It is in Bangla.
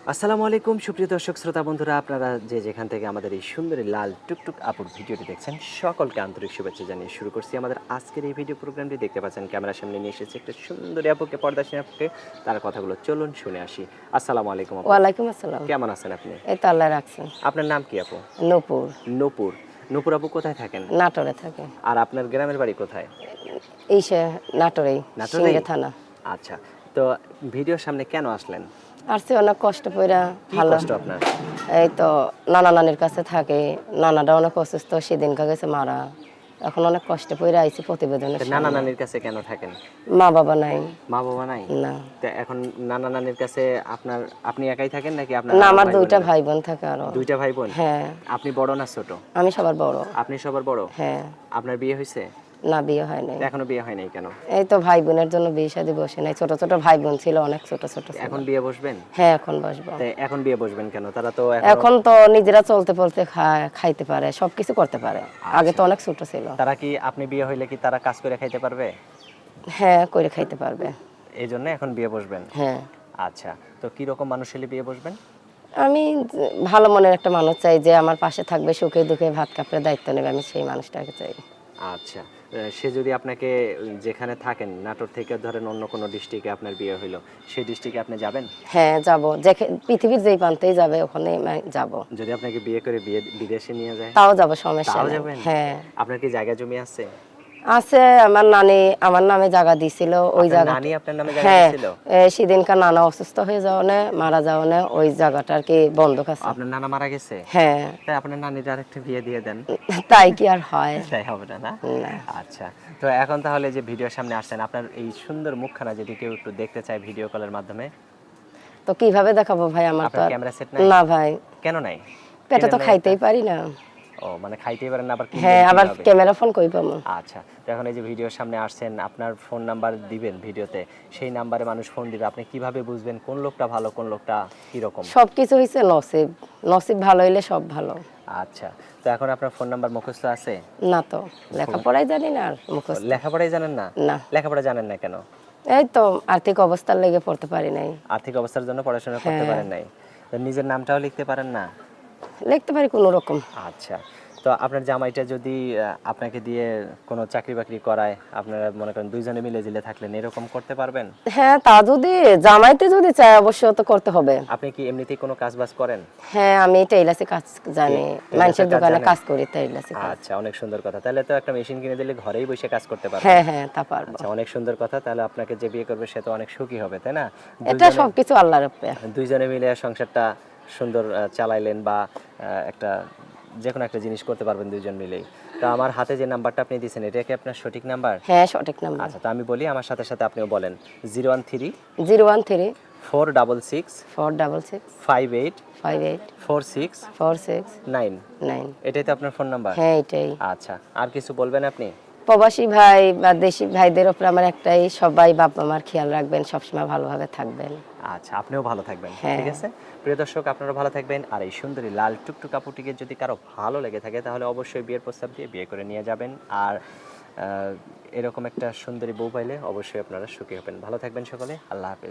আসসালামু আলাইকুম সুপ্রিয় দর্শক শ্রোতা বন্ধুরা, আপনারা যে যেখান থেকে আমাদের এই সুন্দরী লাল টুকটুক আপুর ভিডিওটি দেখছেন, সকলকে আন্তরিক শুভেচ্ছা জানিয়ে শুরু করছি আমাদের আজকের এই ভিডিও প্রোগ্রামটি। দেখতে পাচ্ছেন ক্যামেরার সামনে নিয়ে এসেছে একটা সুন্দরী আপুকে, পর্দাশীন আপুকে। তার কথাগুলো চলুন শুনে আসি। আসসালামু আলাইকুম আপু। ওয়ালাইকুম আসসালাম। কেমন আছেন আপনি? এই তো আল্লাহ রাখছেন। আপনার নাম কি আপু? নূপুর। নূপুর। নূপুর আপু কোথায় থাকেন? নাটোরে থাকে। আর আপনার গ্রামের বাড়ি কোথায়? ইসে নাটোরেই, নাটোরেই? সিংড়া থানা। আচ্ছা, তো ভিডিওর সামনে কেন আসলেন? আসছি অনেক কষ্ট কইরা। কি ভালো। কষ্ট আপনার? এই তো নানা নানির কাছে থাকে। নানাটা অনেক অসুস্থ, সেদিনকা গেছে মারা। এখন অনেক কষ্ট পইরা আইছি প্রতিবেদনের তো নানা সামনে। নানির কাছে কেন থাকেন? মা বাবা নাই। মা বাবা নাই? না। তো এখন নানা নানির কাছে আপনি একাই থাকেন নাকি আপনার না, আরো আমার ভাই ২ টা বোনেরা? ভাই বোন থাকে আরো। ২ টা ভাই বোন? হ্যাঁ, আপনি বড় না ছোট? আমি সবার বড়। আপনি সবার বড়? হ্যাঁ, আপনার বিয়ে হইছে? না বিয়ে হয় নাই। তো এখনো বিয়ে হয় নাই কেন? এই তো ভাই বোনের জন্য বিয়ে শাদী বসে নাই। ছোট ছোট ভাই বোন ছিল, অনেক ছোট ছোট ছিল। এখন বিয়ে বসবেন? হ্যাঁ, এখন বসবো। তো এখন বিয়ে বসবেন কেন? তারা তো এখনো। এখন তো নিজেরা চলতে বলতে খাইতে পারে, সবকিছু করতে পারে। আগে আচ্ছা, তো অনেক ছোট ছিল। তারা কি আপনি বিয়ে হইলে কি তারা কাজ করে খাইতে পারবে? হ্যাঁ, করে খাইতে পারবে। এই জন্য এখন বিয়ে বসবেন? হ্যাঁ, আচ্ছা, তো কি রকম মানুষ হলে বিয়ে বসবেন? আমি ভালো মনের একটা মানুষ চাই, যে আমার পাশে থাকবে, সুখে দুঃখে ভাত কাপড়ের দায়িত্ব নেবে, আমি সেই মানুষটাকে চাই। আচ্ছা, সে যদি আপনাকে যেখানে থাকেন নাটোর থেকে ধরেন অন্য কোনো ডিস্ট্রিক্টে আপনার বিয়ে হইলো, সেই ডিস্ট্রিক্টে আপনি যাবেন? হ্যাঁ, যাব। যে পৃথিবীর যেই প্রান্তেই যাবে ওখানে যাব। যদি আপনাকে বিয়ে করে বিদেশে নিয়ে যায়? তাও যাব, সমস্যা তাও নেই। যাবেন? হ্যাঁ, আপনার কি জায়গা জমি আছে? আছে। আমার নানি আমার নামে জায়গা দিছিল, ওই আপনার জায়গাটা। নানি আপনার নামে জায়গা হ্যাঁ, দিছিল? সেদিনকার নানা অসুস্থ হয়ে যাওয়ানে, মারা যাওয়ানে ওই জায়গাটা আর কি বন্ধক আছে। আপনার নানা মারা গেছে? হ্যাঁ। তাই আপনার নানির আরেকটা বিয়ে দিয়ে দেন। তাই কি আর হয়? তাই হবে না, না? না। আচ্ছা, তো এখন তাহলে যে ভিডিওর সামনে আসছেন, আপনার এই সুন্দর মুখখানা যদি কেউ একটু দেখতে চায় ভিডিও কলের মাধ্যমে, তো কিভাবে দেখাবো ভাই? আমার তো আপনার আর ক্যামেরা সেট নাই? না ভাই, কেন নাই? পেটে কিনেন তো নাই একটা? খাইতেই পারি না। ও মানে খাইতেই পারেন না, আবার হ্যাঁ, কিনবেন আবার কিভাবে? ক্যামেরা ফোন কই পাবো? আচ্ছা, তো এখন এই যে ভিডিওর সামনে আসছেন, আপনার ফোন নাম্বার দিবেন ভিডিওতে, সেই নাম্বারে মানুষ ফোন দিবে, আপনি কিভাবে বুঝবেন কোন লোকটা ভালো কোন লোকটা কিরকম? সবকিছু হইছে নসিব। নসিব ভালো হইলে সব ভালো। আচ্ছা, তো এখন আপনার ফোন নাম্বার মুখস্থ আছে? না তো, লেখাপড়াই জানি না আর মুখস্থ। লেখাপড়াই জানেন না? না। লেখাপড়া জানেন না কেন? এই তো আর্থিক অবস্থার লেগে পড়তে পারি নাই। আর্থিক অবস্থার জন্য পড়াশোনা করতে হ্যাঁ, পারেন নাই? তো নিজের নামটাও লিখতে পারেন না? লিখতে পারি কোনো রকম। আচ্ছা, তো আপনার জামাইটা যদি আপনাকে দিয়ে কোনো চাকরি বাকরি করায়, আপনারা মনে করেন ২ জনে মিলে জিলে থাকলেন, এরকম করতে পারবেন? হ্যাঁ, তা যদি জামাইতে যদি চায় অবশ্য তো করতে হবে। আপনি কি এমনিতেই কোনো কাজ-বাজ করেন? হ্যাঁ, আমি টেইলার্সে কাজ জানি। টেইলার্সের মানুষের কাজ দোকানে জানেন? কাজ করি, টেইলার্সে কাজ। আচ্ছা, অনেক সুন্দর কথা। তাহলে তো একটা মেশিন কিনে দিলে ঘরেই বসে কাজ করতে পারবেন। হ্যাঁ, হ্যাঁ, তা পারবো। আচ্ছা, অনেক সুন্দর কথা। তাহলে আপনাকে যে বিয়ে করবে সে তো অনেক সুখী হবে, তাই না? এটা ২ জনে সবকিছু আল্লাহর উপরে। ২ জনে মিলে সংসারটা সুন্দর চালাইলেন বা একটা যেকোনো একটা জিনিস করতে পারবেন ২ জন মিলেই। তো আমার হাতে যে নাম্বারটা আপনি দিয়েছেন, এটা কি আপনার সঠিক নাম্বার? হ্যাঁ, সঠিক নাম্বার। আচ্ছা, তো আমি বলি, আমার সাথে সাথে আপনিও বলেন। 013 013 466 466 58 58 46 46 9। 9। এটাই তো আপনার ফোন নাম্বার? হ্যাঁ, এটাই। আচ্ছা, আর কিছু বলবেন আপনি? প্রবাসী ভাই বা দেশি ভাইদের উপর আমার একটাই, সবাই বাবা মার খেয়াল রাখবেন, সবসময় ভালোভাবে থাকবেন। আচ্ছা, আপনিও ভালো থাকবেন। হ্যাঁ। ঠিক আছে? প্রিয় দর্শক, আপনারা ভালো থাকবেন। আর এই সুন্দরী লাল টুকটুক আপুটিকে যদি কারো ভালো লেগে থাকে, তাহলে অবশ্যই বিয়ের প্রস্তাব দিয়ে বিয়ে করে নিয়ে যাবেন। আর এরকম একটা সুন্দরী বউ পাইলে অবশ্যই আপনারা সুখী হবেন। ভালো থাকবেন সকলে। আল্লাহ হাফেজ।